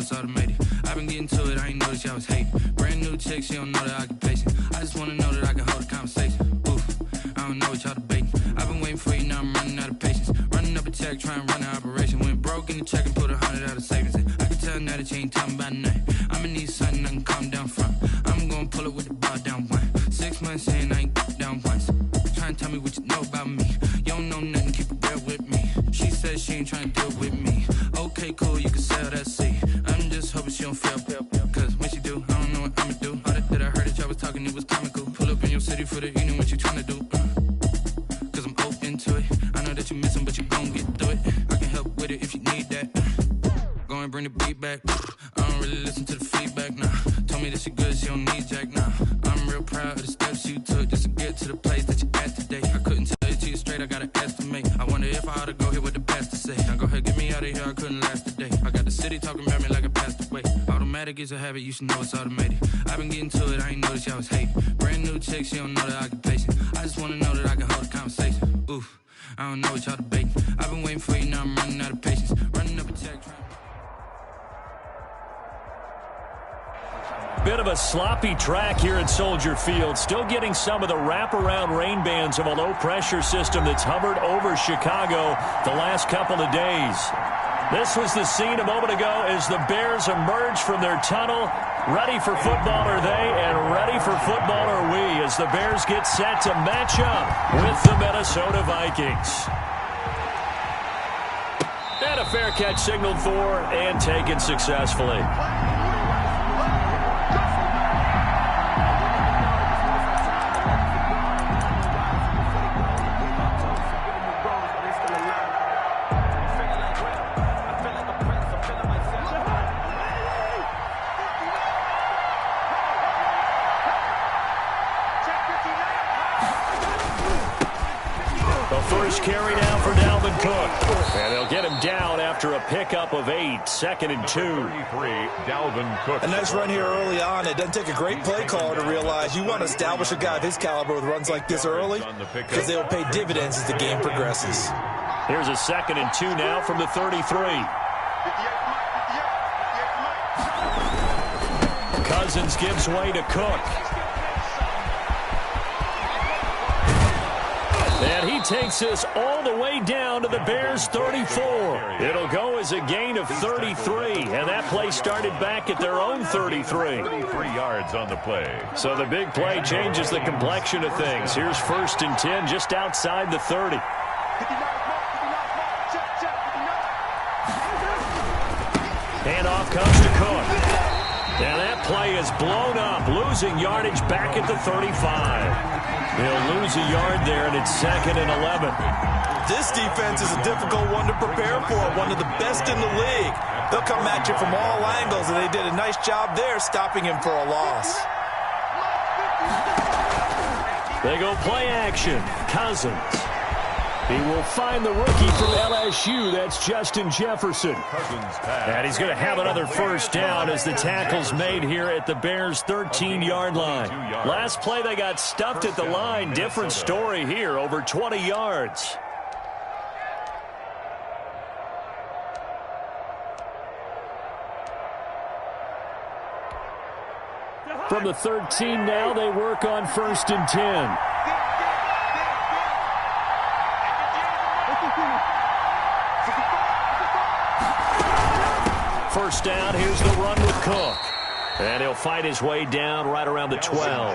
it's automated. I've been getting to it, I ain't noticed y'all was hating. Brand new chick, she don't know the occupation. I just wanna know that I can hold a conversation. Oof, I don't know what y'all debating. I've been waiting for you, now I'm running out of patience. Running up a check, trying to run an operation. Went broke in the check and put 100 out of savings in. I can tell now that you ain't talking about nothing. I'ma need something I can calm down from. I'm gonna pull it with the bar down one. 6 months in, I ain't down once. Trying to tell me what you know about me. You don't know nothing, keep it real with me. She says she ain't trying to deal with me. Okay, cool, you can sell that seat. I'm just hoping she don't fail. Cause when she do, I don't know what I'ma do. All that I heard that y'all was talking, it was comical. Pull up in your city for the evening, what you trying to do? Cause I'm open to it. I know that you missing, but you gon' get through it. I can help with it if you need that. Go and bring the beat back. I don't really listen to the feedback, nah. Told me that she good, she don't need jack, nah. I'm real proud of the steps you took just to get to the place that you at today. I couldn't tell it to you straight, I gotta estimate. I wonder if I ought to go here with the best to say. Now go ahead, get me out of here, I couldn't last today. I got the city talking about me like I passed away. Automatic is a habit, you should know it's automated. I've been getting to it, I ain't noticed y'all was hating. Brand new chick, she don't know the occupation. I just wanna know that I can hold a conversation. Oof, I don't know what y'all debating. I've been waiting for you, now I'm running out of patience. Running up a check, trying. Bit of a sloppy track here at Soldier Field. Still getting some of the wraparound rain bands of a low-pressure system that's hovered over Chicago the last couple of days. This was the scene a moment ago as the Bears emerge from their tunnel. Ready for football are they, and ready for football are we as the Bears get set to match up with the Minnesota Vikings. And a fair catch signaled for and taken successfully. Carry down for Dalvin Cook. And they'll get him down after a pickup of 8. 2nd and 2. 33, Dalvin Cook. A nice run here early on. It doesn't take a great play caller to realize you want to establish a guy of his caliber with runs like this early because they will pay dividends as the game progresses. Here's a 2nd and 2 now from the 33. Cousins gives way to Cook. And he takes this all the way down to the Bears' 34. It'll go as a gain of 33, and that play started back at their own 33. 33 yards on the play. So the big play changes the complexion of things. Here's 1st and 10 just outside the 30. Handoff comes to Cook. And that play is blown up, losing yardage back at the 35. They'll lose a yard there, and it's 2nd and 11. This defense is a difficult one to prepare for, one of the best in the league. They'll come at you from all angles, and they did a nice job there stopping him for a loss. They go play action. Cousins. He will find the rookie from LSU. That's Justin Jefferson. And he's going to have another first down as the tackle's made here at the Bears' 13-yard line. Last play, they got stuffed at the line. Different story here, over 20 yards. From the 13 now, they work on 1st and 10. First down, here's the run with Cook. And he'll fight his way down right around the 12.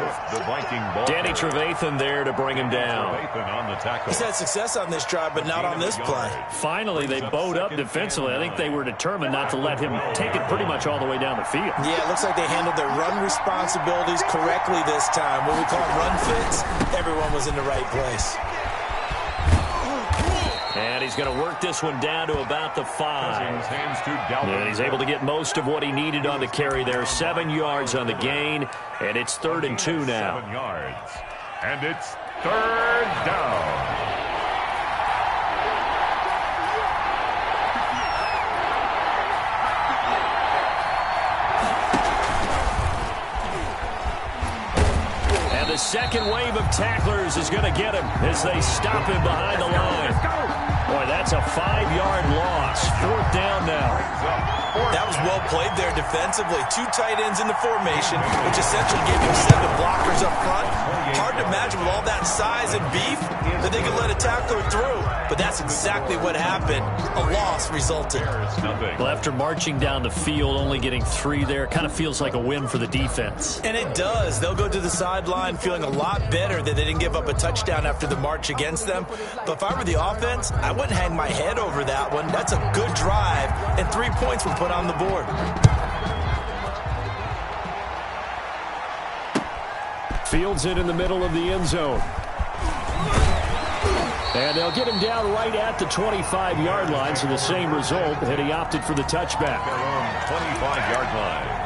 Danny Trevathan there to bring him down. He's had success on this drive, but not on this play. Finally, they bowed up defensively. I think they were determined not to let him take it pretty much all the way down the field. Yeah, it looks like they handled their run responsibilities correctly this time. What we call run fits, everyone was in the right place. And he's going to work this one down to about the 5. And he's able to get most of what he needed on the carry there. 7 yards on the gain, and it's 3rd and 2 now. 7 yards, and it's 3rd down. And the second wave of tacklers is going to get him as they stop him behind the line. Boy, that's a 5-yard loss. 4th down now. That was well played there defensively. 2 tight ends in the formation, which essentially gave him 7 blockers up front. Hard to imagine with all that size and beef that they could let a tackler through. But that's exactly what happened. A loss resulted. Well, after marching down the field, only getting 3 there, kind of feels like a win for the defense. And it does. They'll go to the sideline feeling a lot better that they didn't give up a touchdown after the march against them. But if I were the offense, I wouldn't hang my head over that one. That's a good drive, and 3 points were put on the board. Fields it in the middle of the end zone. And they'll get him down right at the 25-yard line, so the same result, and he opted for the touchback. 25-yard line.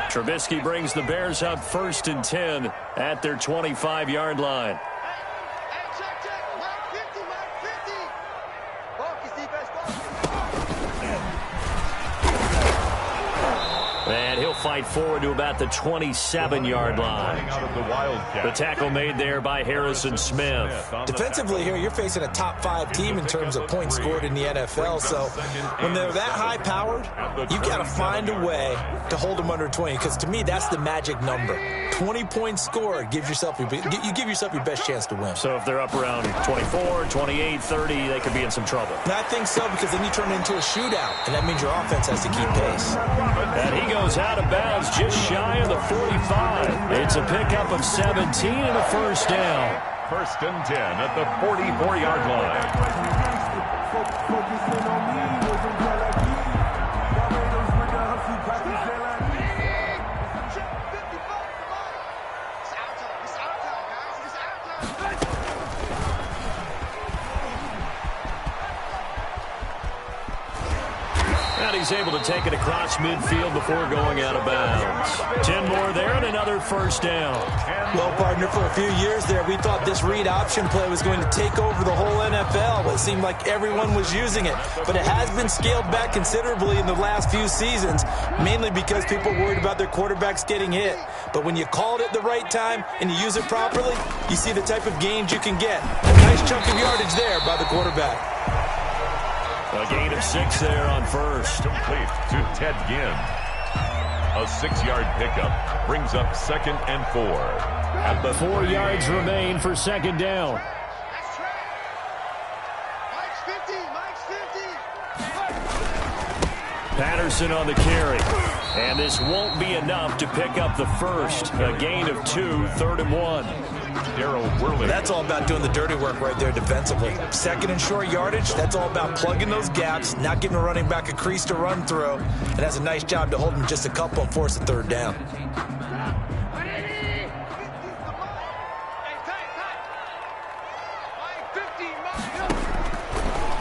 Trubisky brings the Bears up 1st and 10 at their 25-yard line. And he'll fight forward to about the 27-yard line. The tackle made there by Harrison Smith. Defensively here, you're facing a top 5 team in terms of points scored in the NFL. So when they're that high-powered, you've got to find a way to hold them under 20. Because to me, that's the magic number. 20 points scored gives yourself you give yourself your best chance to win. So if they're up around 24, 28, 30, they could be in some trouble. And I think so, because then you turn it into a shootout, and that means your offense has to keep pace. And he goes out of bounds just shy of the 45. It's a pickup of 17 and a first down. 1st and 10 at the 44-yard line. He's able to take it across midfield before going out of bounds. 10 more there and another first down. Well, partner, for a few years there, we thought this read option play was going to take over the whole NFL. It seemed like everyone was using it. But it has been scaled back considerably in the last few seasons, mainly because people are worried about their quarterbacks getting hit. But when you call it at the right time and you use it properly, you see the type of gains you can get. A nice chunk of yardage there by the quarterback. A gain of 6 there on first. Complete to Ted Ginn. A 6-yard pickup brings up 2nd and 4. At the 4 yards remain for 2nd down. Patterson on the carry. And this won't be enough to pick up the first. A gain of 2, 3rd and 1. That's all about doing the dirty work right there defensively. 2nd and short yardage, that's all about plugging those gaps, not giving a running back a crease to run through. And that's a nice job to hold him just a couple and force a 3rd down.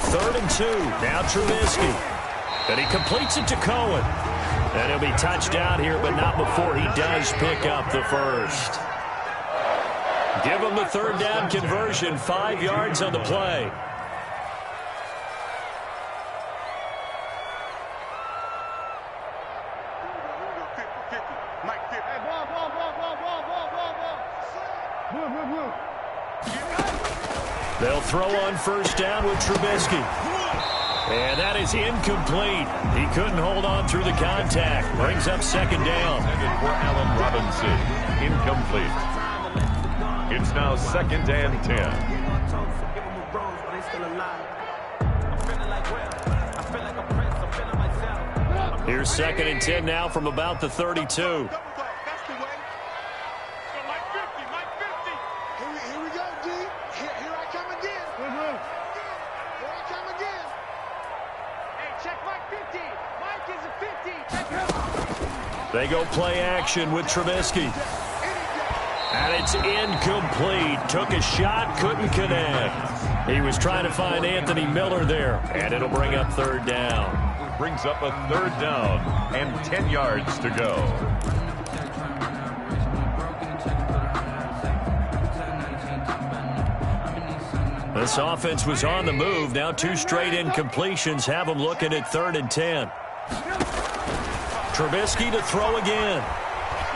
Third and 2. Now Trubisky. And he completes it to Cohen. And he'll be touched out here, but not before he does pick up the first. Give him the 3rd down conversion, 5 yards on the play. They'll throw on 1st down with Trubisky. And that is incomplete. He couldn't hold on through the contact. Brings up 2nd down. Intended for Allen Robinson. Incomplete. It's now 2nd and 10. Here's 2nd and 10 now from about the 32. They go play action with Trubisky. And it's incomplete. Took a shot, couldn't connect. He was trying to find Anthony Miller there. And it'll bring up 3rd down. Brings up a 3rd down and 10 yards to go. This offense was on the move. Now 2 straight incompletions have them looking at 3rd and 10. Trubisky to throw again.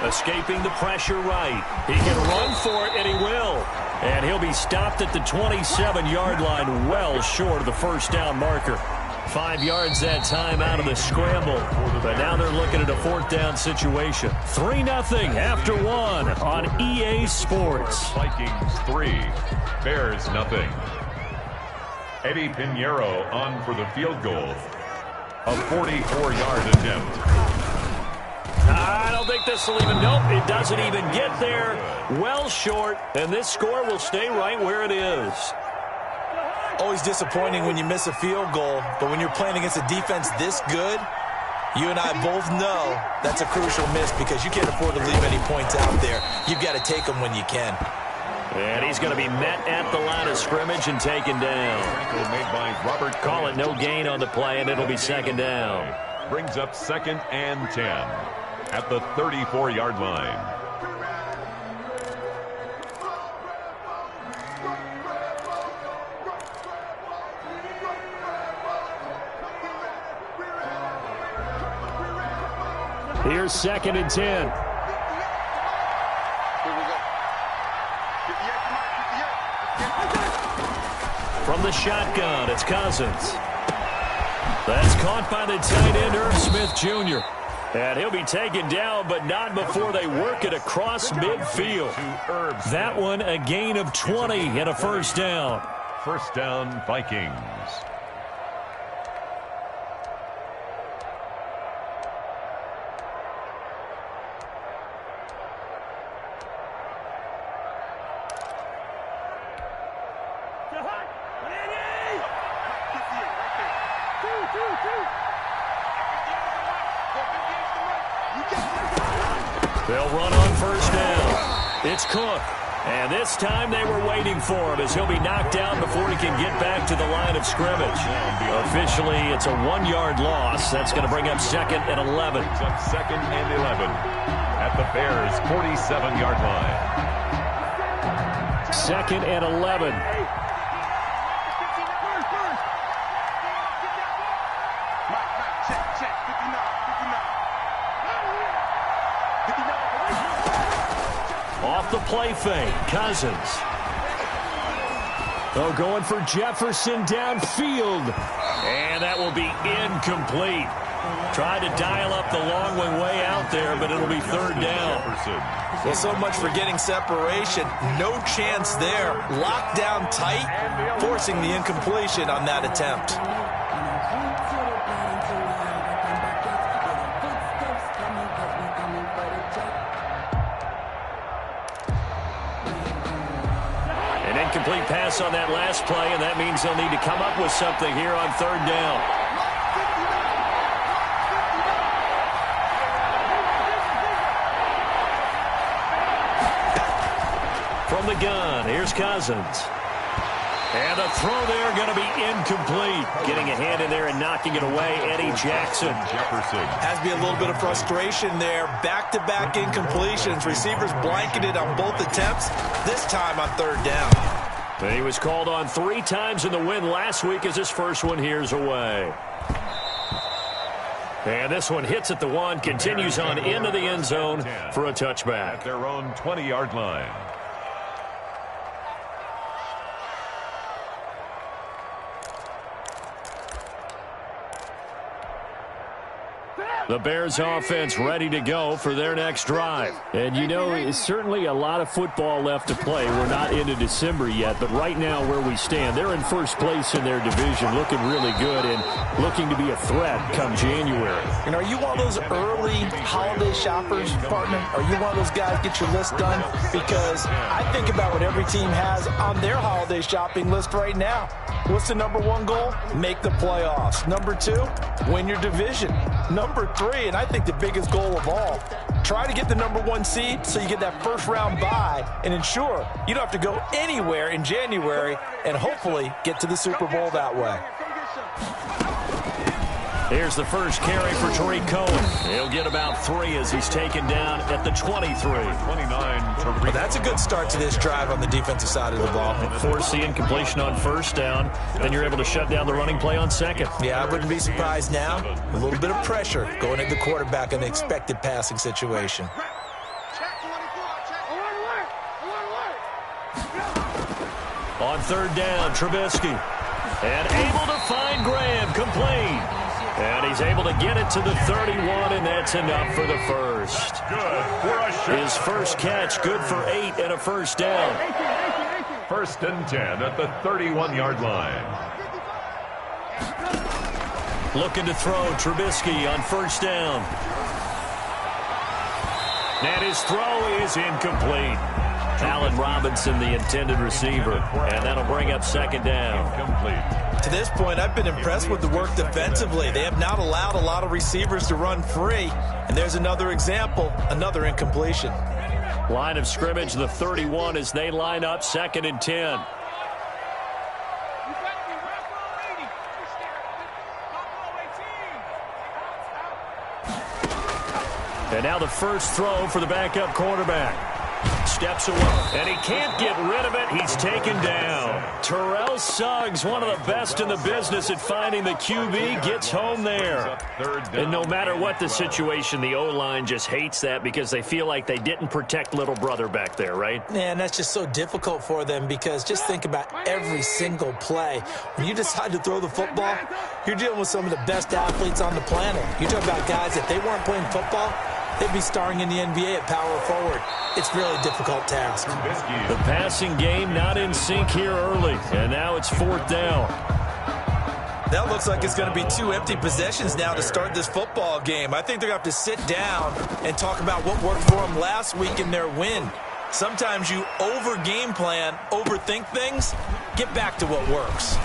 Escaping the pressure right. He can run for it, and he will. And he'll be stopped at the 27-yard line, well short of the first down marker. 5 yards that time out of the scramble. But now they're looking at a fourth down situation. 3-0 after 1 on EA Sports. Vikings 3, Bears 0. Eddie Pinheiro on for the field goal. A 44-yard attempt. I don't think this will even, nope, it doesn't even get there. Well short, and this score will stay right where it is. Always disappointing when you miss a field goal, but when you're playing against a defense this good, you and I both know that's a crucial miss because you can't afford to leave any points out there. You've got to take them when you can. And he's going to be met at the line of scrimmage and taken down. Made by Robert. Call it no gain on the play, and it'll be second down. Brings up 2nd and 10 at the 34-yard line. Here's 2nd and 10. From the shotgun, it's Cousins. That's caught by the tight end, Irv Smith Jr. And he'll be taken down, but not before they work it across midfield. That one a gain of 20 and a first down. First down, Vikings. They'll run on first down. It's Cook. And this time they were waiting for him as he'll be knocked down before he can get back to the line of scrimmage. Officially, it's a 1-yard loss. That's going to bring up 2nd and 11. Brings up 2nd and 11 at the Bears' 47-yard line. 2nd and 11. Off the play fake, Cousins. Oh, going for Jefferson downfield. And that will be incomplete. Tried to dial up the long one way out there, but it'll be third down. Well, so much for getting separation. No chance there. Locked down tight, forcing the incompletion on that attempt. Incomplete pass on that last play, and that means they'll need to come up with something here on third down. From the gun, here's Cousins. And the throw there going to be incomplete. Getting a hand in there and knocking it away, Eddie Jackson. Jefferson. Has to be a little bit of frustration there. Back-to-back incompletions. Receivers blanketed on both attempts, this time on third down. He was called on 3 times in the win last week as his first one here's away. And this one hits at the 1, continues on into the end zone for a touchback. At their own 20-yard line. The Bears offense ready to go for their next drive. And you know, it's certainly a lot of football left to play. We're not into December yet, but right now where we stand, they're in first place in their division, looking really good and looking to be a threat come January. And are you one of those early holiday shoppers, partner? Are you one of those guys get your list done? Because I think about what every team has on their holiday shopping list right now. What's the number 1 goal? Make the playoffs. Number 2, win your division. Number 3, and I think the biggest goal of all, try to get the number 1 seed so you get that first round bye and ensure you don't have to go anywhere in January and hopefully get to the Super Bowl that way. Here's the first carry for Tariq Cohen. He'll get about 3 as he's taken down at the 23. 29, Tariq. Well, that's a good start to this drive on the defensive side of the ball. Force the incompletion on first down, then you're able to shut down the running play on second. Yeah, I wouldn't be surprised now. A little bit of pressure going at the quarterback in the expected passing situation. On third down, Trubisky. And able to find Graham, complete. And he's able to get it to the 31, and that's enough for the first. Good for a shot. His first catch, good for 8 and a first down. 1st and 10 at the 31-yard line. Looking to throw, Trubisky on first down. And his throw is incomplete. Allen Robinson, the intended receiver, and that'll bring up second down. Complete. To this point, I've been impressed with the work defensively. They have not allowed a lot of receivers to run free, and there's another example, another incompletion. Line of scrimmage, the 31 as they line up, 2nd and 10. And now the first throw for the backup quarterback. Steps away, and he can't get rid of it. He's taken down. Terrell Suggs, one of the best in the business at finding the QB, gets home there. And no matter what the situation, the O-line just hates that because they feel like they didn't protect little brother back there, right? Man, that's just so difficult for them because just think about every single play. When you decide to throw the football, you're dealing with some of the best athletes on the planet. You're talking about guys, if they weren't playing football, they'd be starring in the NBA at power forward. It's a really difficult task. The passing game not in sync here early, and now it's 4th down. That looks like it's going to be 2 empty possessions now to start this football game. I think they're going to have to sit down and talk about what worked for them last week in their win. Sometimes you over-game plan, overthink things, get back to what works.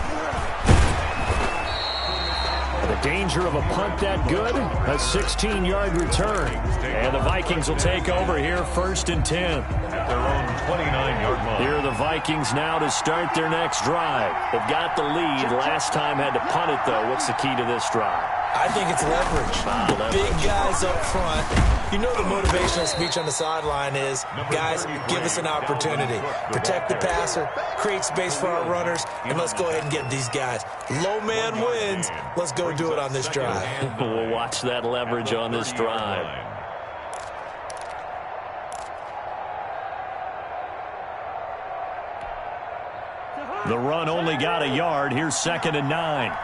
The danger of a punt that good, a 16-yard return. And the Vikings will take over here 1st and 10. At their own 29-yard line. Here are the Vikings now to start their next drive. They've got the lead. Last time had to punt it, though. What's the key to this drive? I think it's leverage. The big guys up front. You know the motivational speech on the sideline is, guys, give us an opportunity. Protect the passer, create space for our runners, and let's go ahead and get these guys. Low man wins. Let's go do it on this drive. We'll watch that leverage on this drive. The run only got a yard. Here's 2nd and 9.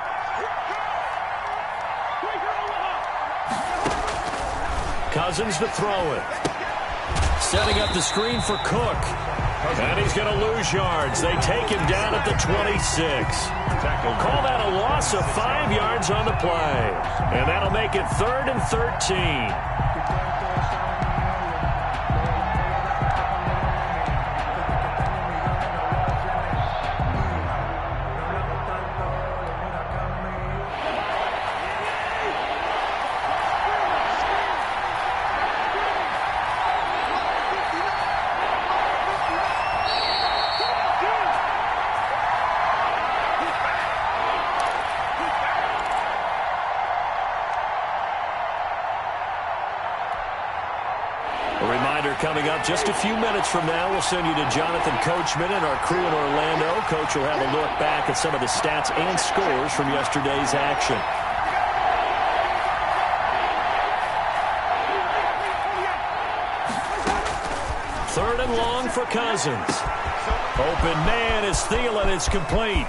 Cousins to throw it. Setting up the screen for Cook. And he's going to lose yards. They take him down at the 26. Call that a loss of 5 yards on the play. And that'll make it 3rd and 13. Coming up just a few minutes from now, we'll send you to Jonathan Coachman and our crew in Orlando. Coach will have a look back at some of the stats and scores from yesterday's action. Third and long for Cousins. Open man is Thielen. It's complete.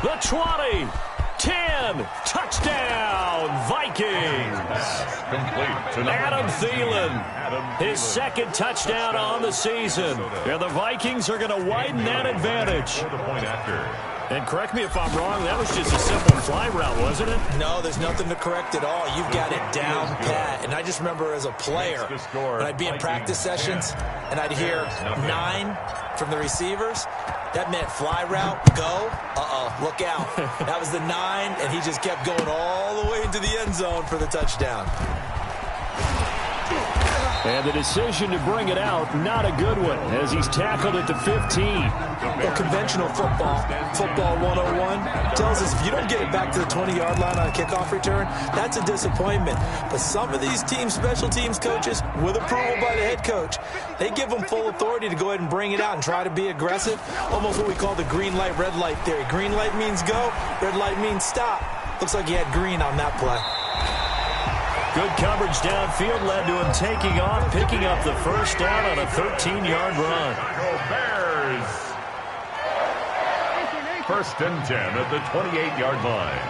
The 20. 10, touchdown, Vikings. Adam Thielen, his 2nd touchdown on the season. And the Vikings are going to widen that advantage. And correct me if I'm wrong, that was just a simple fly route, wasn't it? No, there's nothing to correct at all. You've got it down pat. And I just remember as a player, when I'd be in practice sessions, and I'd hear 9 from the receivers, that meant fly route, go, look out. That was the 9, and he just kept going all the way into the end zone for the touchdown. And the decision to bring it out, not a good one, as he's tackled at the 15. Well, conventional football 101, tells us if you don't get it back to the 20-yard line on a kickoff return, that's a disappointment. But some of these special teams coaches, with approval by the head coach, they give them full authority to go ahead and bring it out and try to be aggressive, almost what we call the green light, red light theory. Green light means go, red light means stop. Looks like he had green on that play. Good coverage downfield led to him taking off, picking up the first down on a 13-yard run. Bears. First and 10 at the 28-yard line.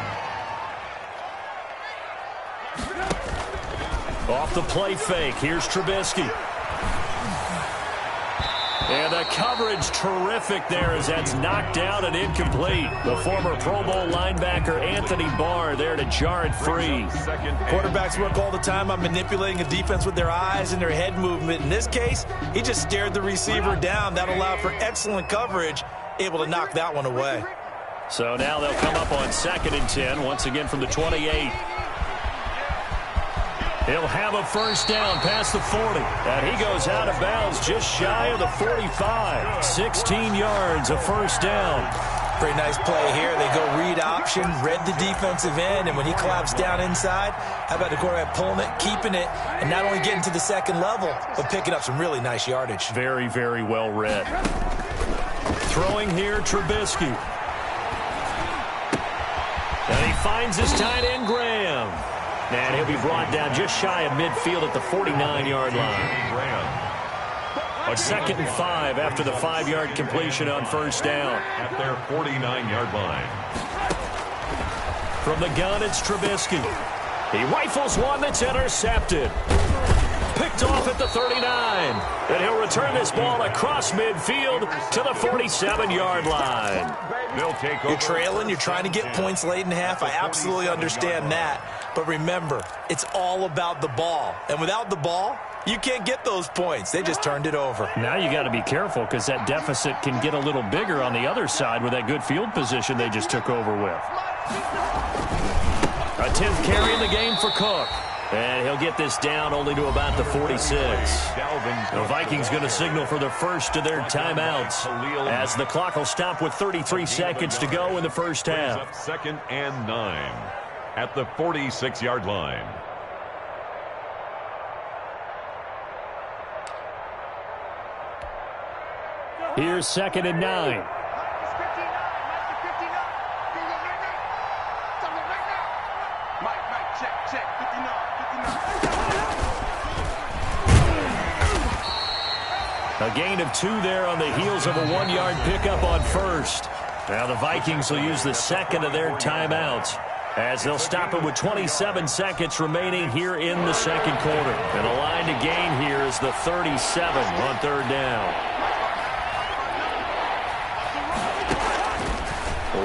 Off the play fake, here's Trubisky. And the coverage terrific there as that's knocked down and incomplete. The former Pro Bowl linebacker Anthony Barr there to jar it free. Quarterbacks work all the time on manipulating a defense with their eyes and their head movement. In this case, he just stared the receiver down. That allowed for excellent coverage, able to knock that one away. So now they'll come up on 2nd and 10, once again from the 28. He'll have a first down past the 40. And he goes out of bounds just shy of the 45. 16 yards, a first down. Pretty nice play here. They go read option, read the defensive end, and when he collapsed down inside, how about the quarterback pulling it, keeping it, and not only getting to the second level, but picking up some really nice yardage. Very, very well read. Throwing here, Trubisky. And he finds his tight end, Graham. And he'll be brought down just shy of midfield at the 49-yard line. 2nd and 5 after the 5-yard completion on first down. At their 49-yard line. From the gun, it's Trubisky. He rifles one that's intercepted. Picked off at the 39. And he'll return this ball across midfield to the 47-yard line. They'll take over. You're trailing, you're trying to get points late in half. I absolutely understand that. But remember, it's all about the ball. And without the ball, you can't get those points. They just turned it over. Now you got to be careful because that deficit can get a little bigger on the other side with that good field position they just took over with. A 10th carry in the game for Cook. And he'll get this down only to about the 46. The Vikings going to signal for the first of their timeouts as the clock will stop with 33 seconds to go in the first half. 2nd and 9 at the 46-yard line. Here's 2nd and 9. A gain of 2 there on the heels of a 1-yard pickup on first. Now the Vikings will use the second of their timeouts as they'll stop it with 27 seconds remaining here in the second quarter. And the line to gain here is the 37 on third down.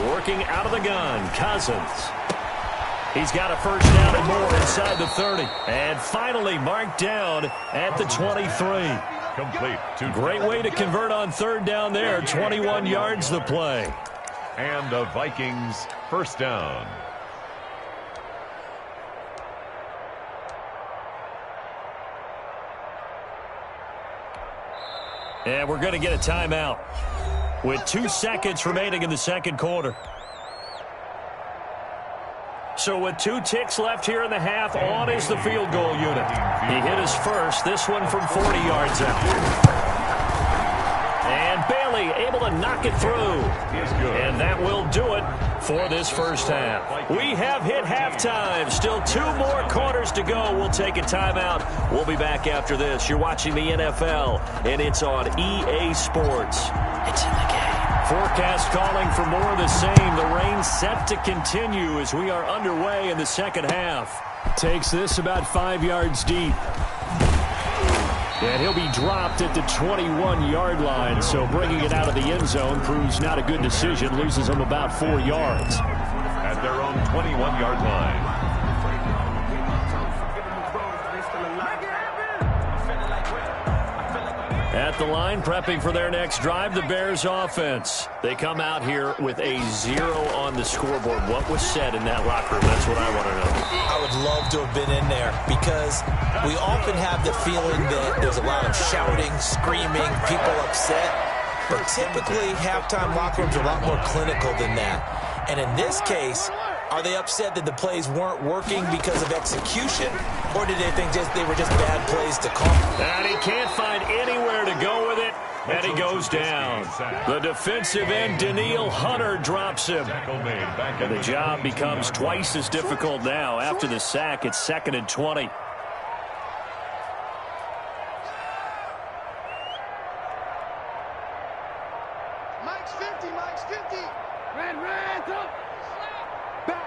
Working out of the gun, Cousins. He's got a first down and more inside the 30. And finally marked down at the 23. Complete. Great way to convert on third down there. 21 yards the play. And the Vikings first down. And we're going to get a timeout with 2 seconds remaining in the second quarter. So with 2 ticks left here in the half, on is the field goal unit. He hit his first, this one from 40 yards out. And Bailey able to knock it through. And that will do it for this first half. We have hit halftime. Still 2 more quarters to go. We'll take a timeout. We'll be back after this. You're watching the NFL, and it's on EA Sports. It's in the game. Forecast calling for more of the same. The rain set to continue as we are underway in the second half. Takes this about 5 yards deep. And he'll be dropped at the 21-yard line, so bringing it out of the end zone proves not a good decision. Loses him about 4 yards. At their own 21-yard line. At the line, prepping for their next drive, the Bears offense. They come out here with a 0 on the scoreboard. What was said in that locker room? That's what I want to know. I would love to have been in there because we often have the feeling that there's a lot of shouting, screaming, people upset. But typically, halftime locker rooms are a lot more clinical than that. And in this case, are they upset that the plays weren't working because of execution? Or did they think they were just bad plays to call? And he can't find anywhere to go with it. And he goes down. The defensive end, Daniil Hunter, drops him. And the job becomes twice as difficult now. After the sack, it's 2nd and 20. Mike's 50, Mike's 50. Red, up. Back.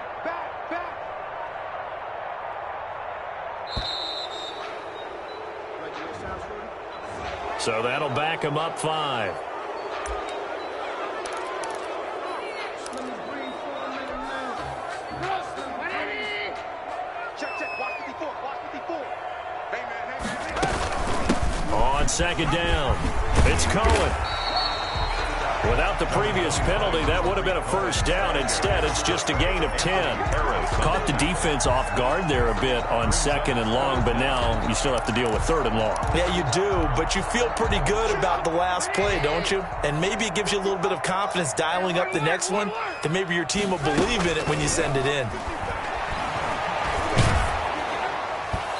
So that'll back him up 5. Check. Watch 54. On 2nd down, it's Cohen. Without the previous penalty, that would have been a first down. Instead, it's just a gain of 10. Caught the defense off guard there a bit on 2nd and long, but now you still have to deal with 3rd and long. Yeah, you do, but you feel pretty good about the last play, don't you? And maybe it gives you a little bit of confidence dialing up the next one, that maybe your team will believe in it when you send it in.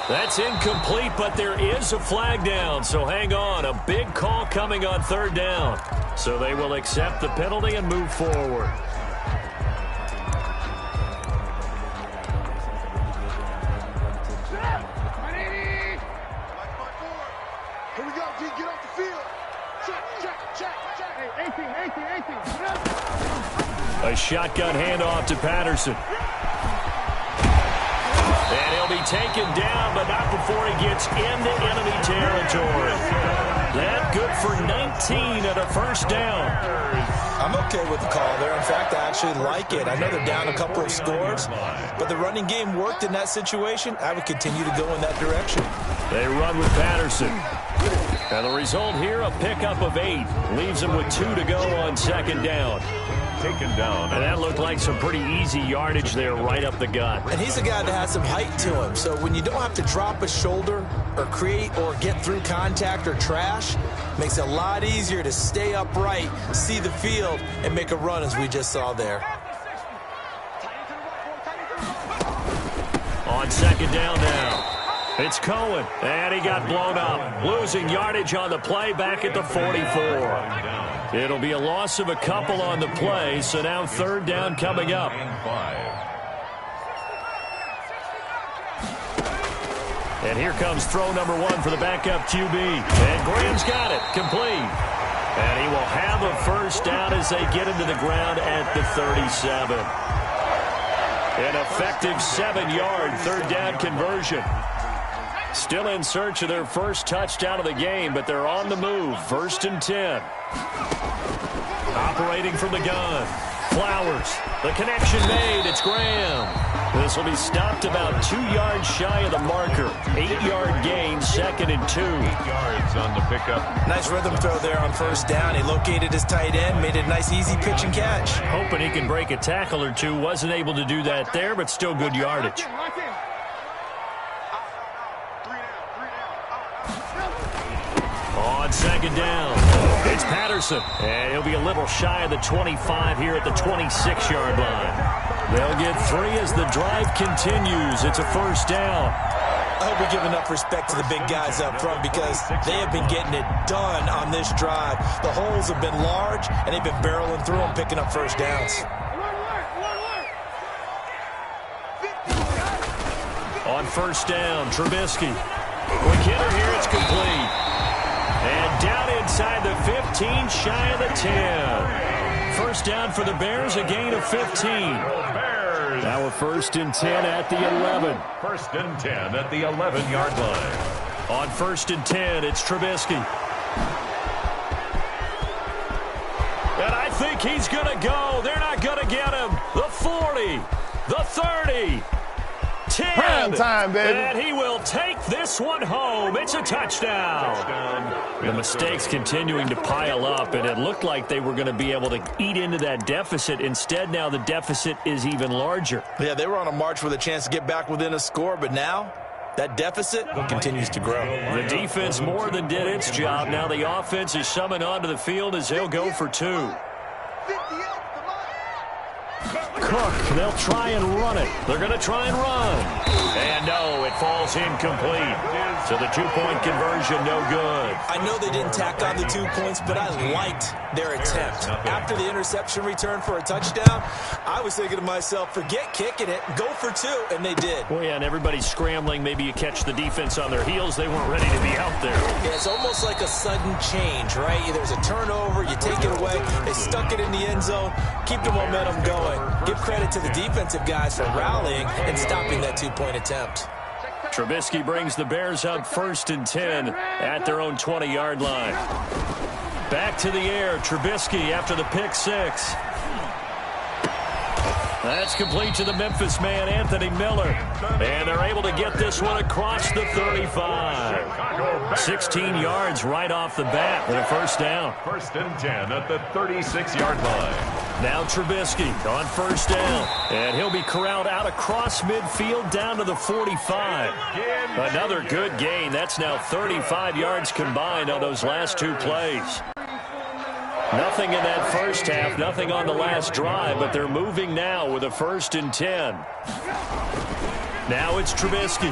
That's incomplete, but there is a flag down, so hang on. A big call coming on 3rd down. So they will accept the penalty and move forward. Here we go, D. Get off the field. Check. Hey, 18. A shotgun handoff to Patterson. And he'll be taken down, but not before he gets into enemy territory. That good for 19 at a first down. I'm okay with the call there. In fact, I actually like it. I know they're down a couple of scores, but the running game worked in that situation. I would continue to go in that direction. They run with Patterson. And the result here, a pickup of 8. Leaves them with 2 to go on 2nd down. Taken down. And that looked like some pretty easy yardage there right up the gut. And he's a guy that has some height to him. So when you don't have to drop a shoulder or create or get through contact or trash, makes it a lot easier to stay upright, see the field, and make a run as we just saw there. On 2nd down now. It's Cohen, and he got blown up. Losing yardage on the play back at the 44. It'll be a loss of a couple on the play, so now 3rd down coming up. And here comes throw number 1 for the backup QB. And Graham's got it, complete. And he will have a first down as they get into the ground at the 37. An effective 7-yard 3rd down conversion. Still in search of their first touchdown of the game, but they're on the move. 1st and 10. Operating from the gun. Flowers. The connection made. It's Graham. This will be stopped about 2 yards shy of the marker. 8-yard gain, 2nd and 2. 8 yards on the pickup. Nice rhythm throw there on 1st down. He located his tight end, made it a nice easy pitch and catch. Hoping he can break a tackle or two. Wasn't able to do that there, but still good yardage. On 2nd down, it's Patterson. And he'll be a little shy of the 25 here at the 26-yard line. They'll get 3 as the drive continues. It's a first down. I hope we give enough respect to the big guys up front because they have been getting it done on this drive. The holes have been large, and they've been barreling through them, picking up first downs. On 1st down, Trubisky. Quick hitter here, it's complete. And down inside the 15, shy of the 10. First down for the Bears, a gain of 15. Now a 1st and 10 at the 11. 1st and 10 at the 11-yard line. On 1st and 10, it's Trubisky. And I think he's going to go. They're not going to get him. The 40, the 30. 10. Prime time, baby. And he will take this one home. It's a touchdown. The mistakes continuing to pile up, and it looked like they were going to be able to eat into that deficit. Instead, now the deficit is even larger. Yeah, they were on a march with a chance to get back within a score, but now that deficit continues to grow. The defense more than did its job. Now the offense is summoned onto the field as they'll go for 2. Cook, they'll try and run it. They're going to try and run. And no, it falls incomplete. So the 2-point conversion, no good. I know they didn't tack on the 2 points, but I liked their attempt. After the interception return for a touchdown, I was thinking to myself, forget kicking it, go for 2, and they did. Well, yeah, and everybody's scrambling. Maybe you catch the defense on their heels. They weren't ready to be out there. Yeah, it's almost like a sudden change, right? There's a turnover, you take it away, they stuck it in the end zone, keep the momentum going. Give credit to the defensive guys for rallying and stopping that 2-point attempt. Trubisky brings the Bears up 1st and 10 at their own 20-yard line. Back to the air, Trubisky after the pick 6. That's complete to the Memphis man, Anthony Miller. And they're able to get this one across the 35. 16 yards right off the bat with a first down. 1st and 10 at the 36-yard line. Now Trubisky on first down. And he'll be corralled out across midfield down to the 45. Another good gain. That's now 35 yards combined on those last 2 plays. Nothing in that first half, nothing on the last drive, but they're moving now with a 1st and 10. Now it's Trubisky.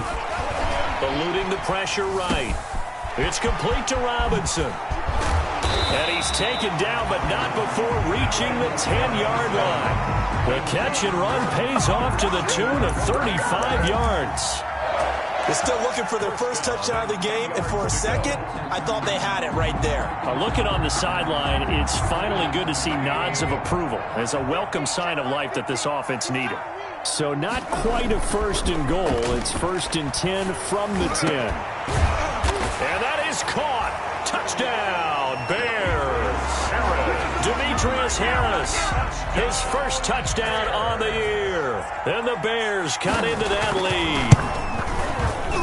Eluding the pressure right. It's complete to Robinson. And he's taken down, but not before reaching the 10-yard line. The catch and run pays off to the tune of 35 yards. They're still looking for their first touchdown of the game, and for a second, I thought they had it right there. Looking on the sideline, it's finally good to see nods of approval as a welcome sign of life that this offense needed. So not quite a 1st and goal. It's 1st and 10 from the 10. And that is caught. Touchdown, Bears. Demetrius Harris, his first touchdown on the year. And the Bears cut into that lead.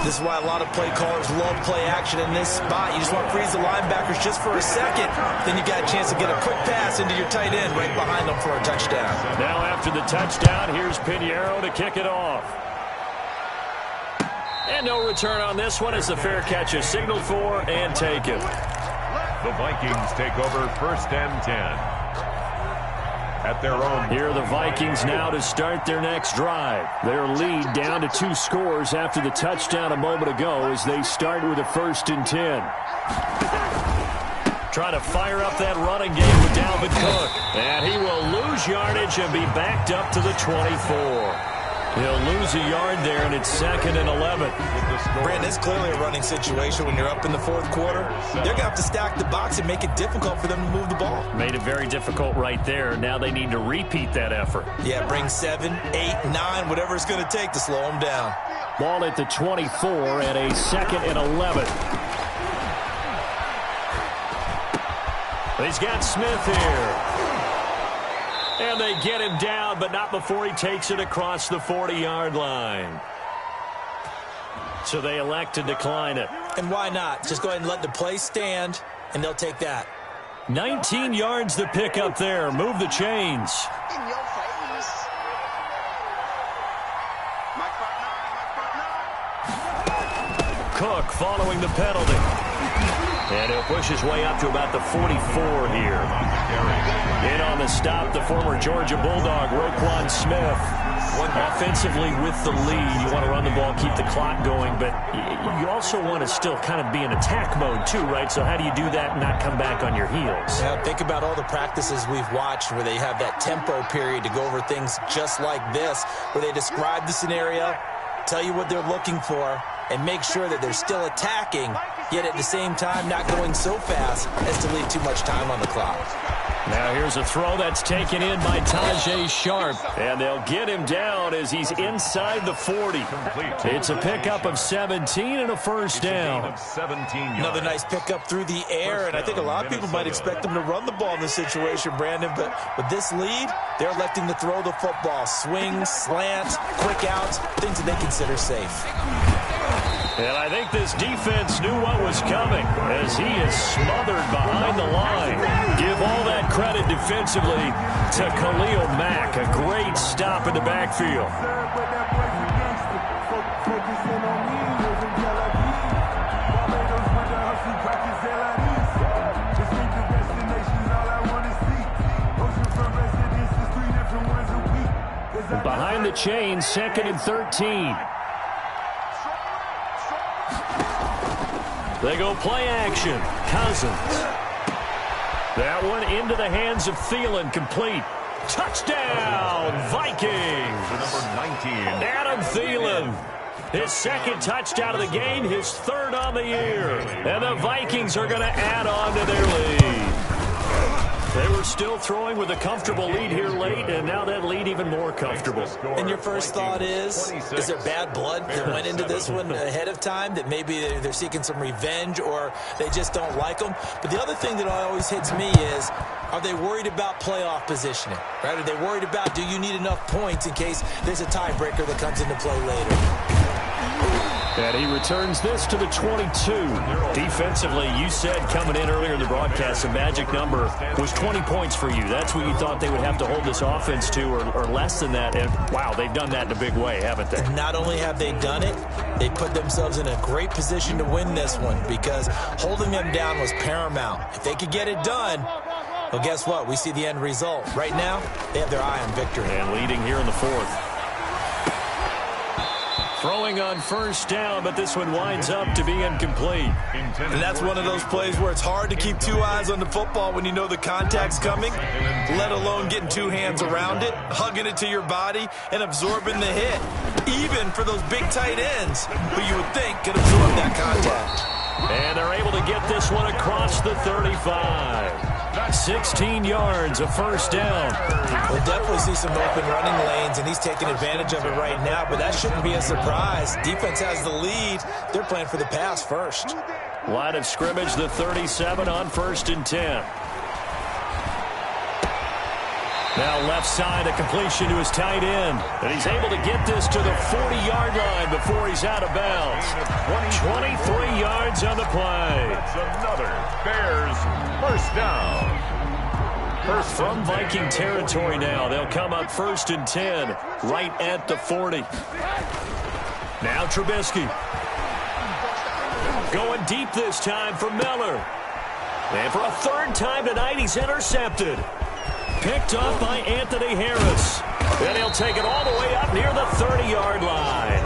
This is why a lot of play callers love play action in this spot. You just want to freeze the linebackers just for a second. Then you got a chance to get a quick pass into your tight end right behind them for a touchdown. Now after the touchdown, here's Pinheiro to kick it off. And no return on this one as the fair catch is signaled for and taken. The Vikings take over 1st and 10. At their own. Here are the Vikings now to start their next drive. Their lead down to 2 scores after the touchdown a moment ago as they start with a 1st and 10. Trying to fire up that running game with Dalvin Cook. And he will lose yardage and be backed up to the 24. He'll lose a yard there, and it's 2nd and 11. Brandon, it's clearly a running situation when you're up in the 4th quarter. They're going to have to stack the box and make it difficult for them to move the ball. Made it very difficult right there. Now they need to repeat that effort. Yeah, bring 7, 8, 9, whatever it's going to take to slow them down. Ball at the 24 and a 2nd and 11. He's got Smith here. And they get him down, but not before he takes it across the 40-yard line. So they elect to decline it. And why not? Just go ahead and let the play stand, and they'll take that. 19 yards to pick up there. Move the chains. In your face. Cook following the penalty. And he'll push his way up to about the 44 here. In on the stop, the former Georgia Bulldog, Roquan Smith. Offensively with the lead, you want to run the ball, keep the clock going, but you also want to still kind of be in attack mode too, right? So how do you do that and not come back on your heels? Yeah, think about all the practices we've watched where they have that tempo period to go over things just like this, where they describe the scenario, tell you what they're looking for, and make sure that they're still attacking, yet at the same time not going so fast as to leave too much time on the clock. Now here's a throw that's taken in by Tajay Sharp, and they'll get him down as he's inside the 40. It's a pickup of 17 and a first down. Another nice pickup through the air, and I think a lot of people might expect them to run the ball in this situation, Brandon, but with this lead, they're electing to throw the football. Swings, slants, quick outs, things that they consider safe. And I think this defense knew what was coming as he is smothered behind the line. Give all that credit defensively to Khalil Mack. A great stop in the backfield. Behind the chain, 2nd and 13. They go play action. Cousins. That one into the hands of Thielen, complete. Touchdown, Vikings. Number 19. Adam Thielen. His 2nd touchdown of the game, his 3rd on the year. And the Vikings are going to add on to their lead. They were still throwing with a comfortable lead here late, and now that lead even more comfortable. And your first thought is there bad blood that went into this one ahead of time, that maybe they're seeking some revenge or they just don't like them? But the other thing that always hits me is, are they worried about playoff positioning? Right? Are they worried about, do you need enough points in case there's a tiebreaker that comes into play later? And he returns this to the 22. Defensively, you said coming in earlier in the broadcast, the magic number was 20 points for you. That's what you thought they would have to hold this offense to, or less than that. And, wow, they've done that in a big way, haven't they? Not only have they done it, they put themselves in a great position to win this one because holding them down was paramount. If they could get it done, well, guess what? We see the end result. Right now, they have their eye on victory. And leading here in the 4th. Throwing on first down, but this one winds up to be incomplete. And that's one of those plays where it's hard to keep 2 eyes on the football when you know the contact's coming, let alone getting 2 hands around it, hugging it to your body, and absorbing the hit, even for those big tight ends who you would think could absorb that contact. And they're able to get this one across the 35. 16 yards, a first down. We'll definitely see some open running lanes, and he's taking advantage of it right now, but that shouldn't be a surprise. Defense has the lead. They're playing for the pass first. Line of scrimmage, the 37 on 1st and 10. Now left side, a completion to his tight end. And he's able to get this to the 40-yard line before he's out of bounds. 23 yards on the play. That's another Bears first down. From Viking territory now. They'll come up 1st and 10, right at the 40. Now Trubisky. Going deep this time for Miller. And for a 3rd time tonight, he's intercepted. Picked up by Anthony Harris. And he'll take it all the way up near the 30-yard line.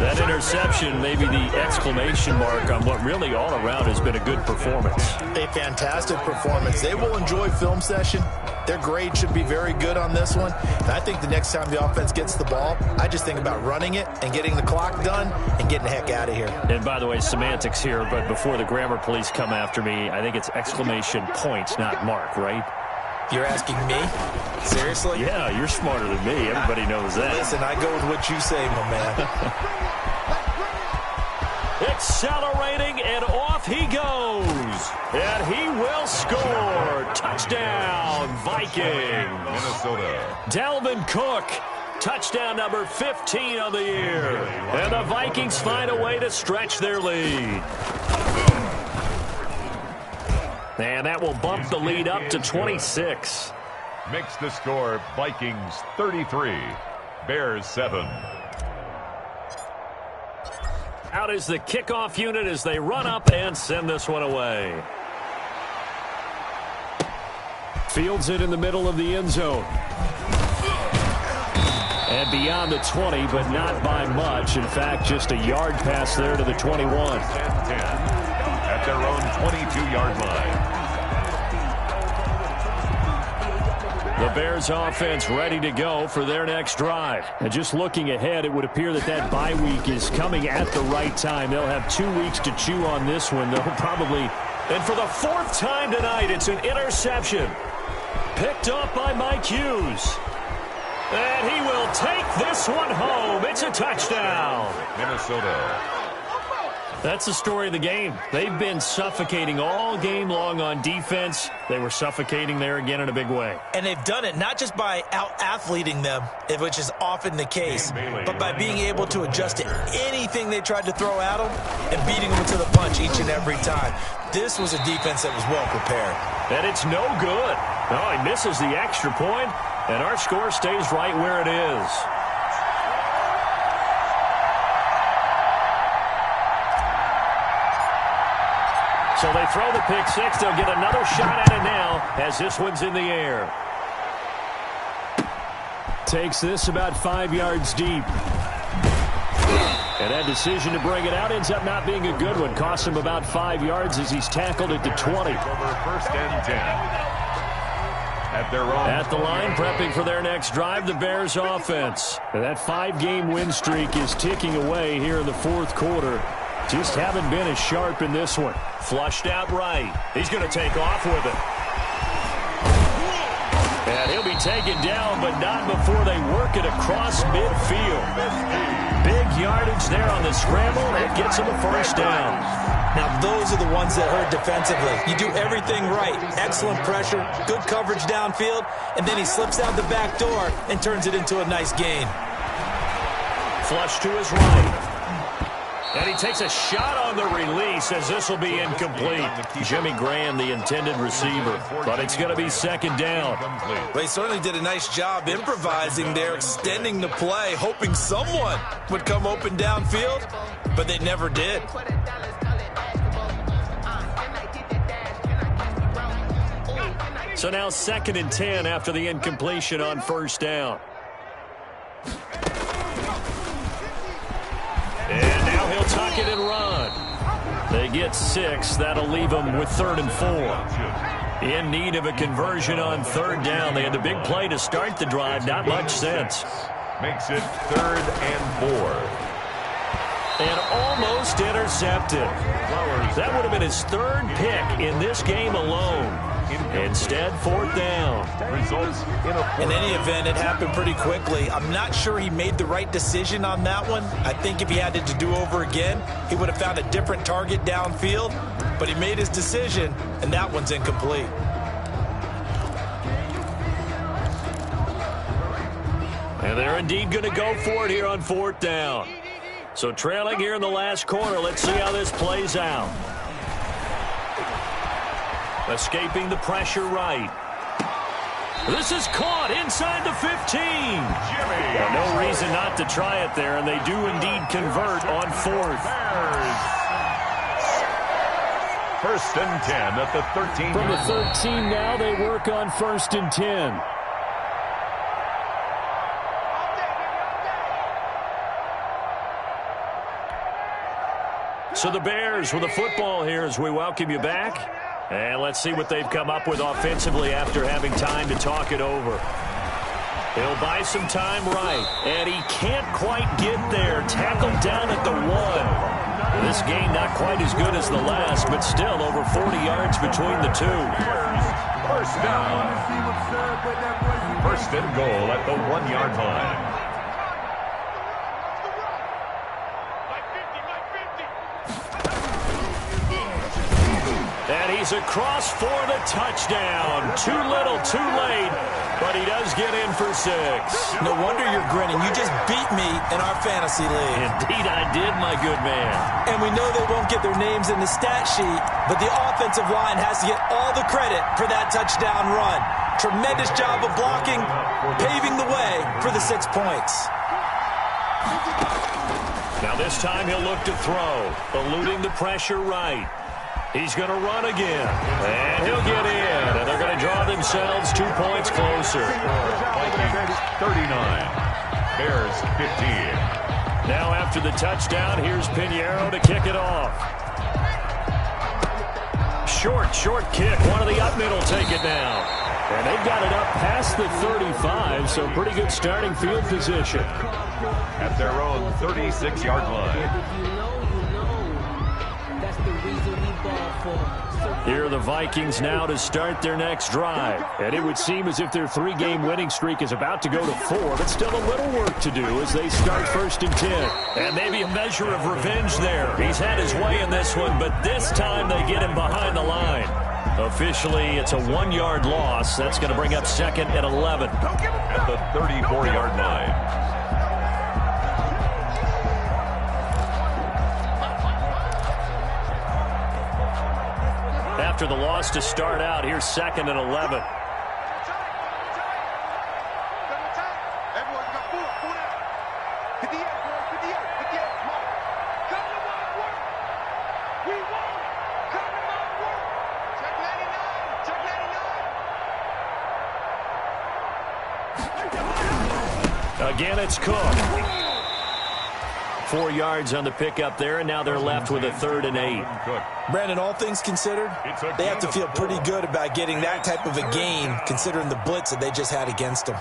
That interception may be the exclamation mark on what really all around has been a good performance. A fantastic performance. They will enjoy film session. Their grade should be very good on this one. And I think the next time the offense gets the ball, I just think about running it and getting the clock done and getting the heck out of here. And by the way, semantics here, but before the grammar police come after me, I think it's exclamation points, not mark, right? You're asking me? Seriously? Yeah, you're smarter than me. Everybody knows that. Listen, I go with what you say, my man. Accelerating, and off he goes. And he will score. Touchdown, Vikings. Minnesota. Dalvin Cook. Touchdown number 15 of the year. And the Vikings find a way to stretch their lead. And that will bump the lead up to 26. Makes the score Vikings 33, Bears 7. Out is the kickoff unit as they run up and send this one away. Fields it in the middle of the end zone. And beyond the 20, but not by much. In fact, just a yard pass there to the 21. 10 at their own 22-yard line. The Bears offense ready to go for their next drive. And just looking ahead, it would appear that bye week is coming at the right time. They'll have 2 weeks to chew on this one. They'll probably... And for the 4th time tonight, it's an interception. Picked up by Mike Hughes. And he will take this one home. It's a touchdown. Minnesota. That's the story of the game. They've been suffocating all game long on defense. They were suffocating there again in a big way. And they've done it not just by out-athleting them, which is often the case, but by being able to adjust to anything they tried to throw at them and beating them to the punch each and every time. This was a defense that was well prepared. And it's no good. Oh, he misses the extra point, and our score stays right where it is. So they throw the pick six. They'll get another shot at it now as this one's in the air. Takes this about 5 yards deep. And that decision to bring it out ends up not being a good one. Costs him about 5 yards as he's tackled at the 20. Over 1st and 10. At the line, prepping for their next drive, the Bears offense. And that 5-game win streak is ticking away here in the 4th quarter. Just haven't been as sharp in this one. Flushed out right. He's going to take off with it. And he'll be taken down, but not before they work it across midfield. Big yardage there on the scramble. That gets him a 1st down. Now, those are the ones that hurt defensively. You do everything right. Excellent pressure, good coverage downfield, and then he slips out the back door and turns it into a nice gain. Flush to his right. And he takes a shot on the release as this will be incomplete. Jimmy Graham, the intended receiver, but it's going to be 2nd down. They certainly did a nice job improvising there, extending the play, hoping someone would come open downfield, but they never did. So now 2nd and 10 after the incompletion on 1st down. And now he'll tuck it and run. They get 6. That'll leave them with 3rd and 4. In need of a conversion on 3rd down. They had the big play to start the drive. Not much sense. Makes it 3rd and 4. And almost intercepted. That would have been his 3rd pick in this game alone. Instead, 4th down. In any event, it happened pretty quickly. I'm not sure he made the right decision on that one. I think if he had it to do over again, he would have found a different target downfield. But he made his decision, and that one's incomplete. And they're indeed going to go for it here on 4th down. So trailing here in the last quarter, let's see how this plays out. Escaping the pressure right. This is caught inside the 15. Well, no reason not to try it there, and they do indeed convert on 4th. 1st and 10 at the 13. From the 13 now, they work on 1st and 10. So the Bears with the football here as we welcome you back. And let's see what they've come up with offensively after having time to talk it over. He'll buy some time right. And he can't quite get there. Tackled down at the 1. This game not quite as good as the last, but still over 40 yards between the two. 1st down. 1st and goal at the 1-yard line. And he's across for the touchdown. Too little, too late, but he does get in for 6. No wonder you're grinning. You just beat me in our fantasy league. Indeed I did, my good man. And we know they won't get their names in the stat sheet, but the offensive line has to get all the credit for that touchdown run. Tremendous job of blocking, paving the way for the 6 points. Now this time he'll look to throw, eluding the pressure right. He's going to run again, and he'll get in, and they're going to draw themselves 2 points closer. Vikings 39, Bears 15. Now after the touchdown, here's Pinheiro to kick it off. Short kick. One of the up middle take it down. And they've got it up past the 35, so pretty good starting field position. At their own 36-yard line. Here are the Vikings now to start their next drive. And it would seem as if their 3-game winning streak is about to go to 4, but still a little work to do as they start 1st and 10. And maybe a measure of revenge there. He's had his way in this one, but this time they get him behind the line. Officially, it's a 1-yard loss. That's going to bring up 2nd and 11. At the 34-yard line. After the loss to start out, here's 2nd and 11. Again, it's Cook. 4 yards on the pickup there, and now they're left with a 3rd and 8. Brandon, all things considered, they have to feel pretty good about getting that type of a gain, considering the blitz that they just had against them.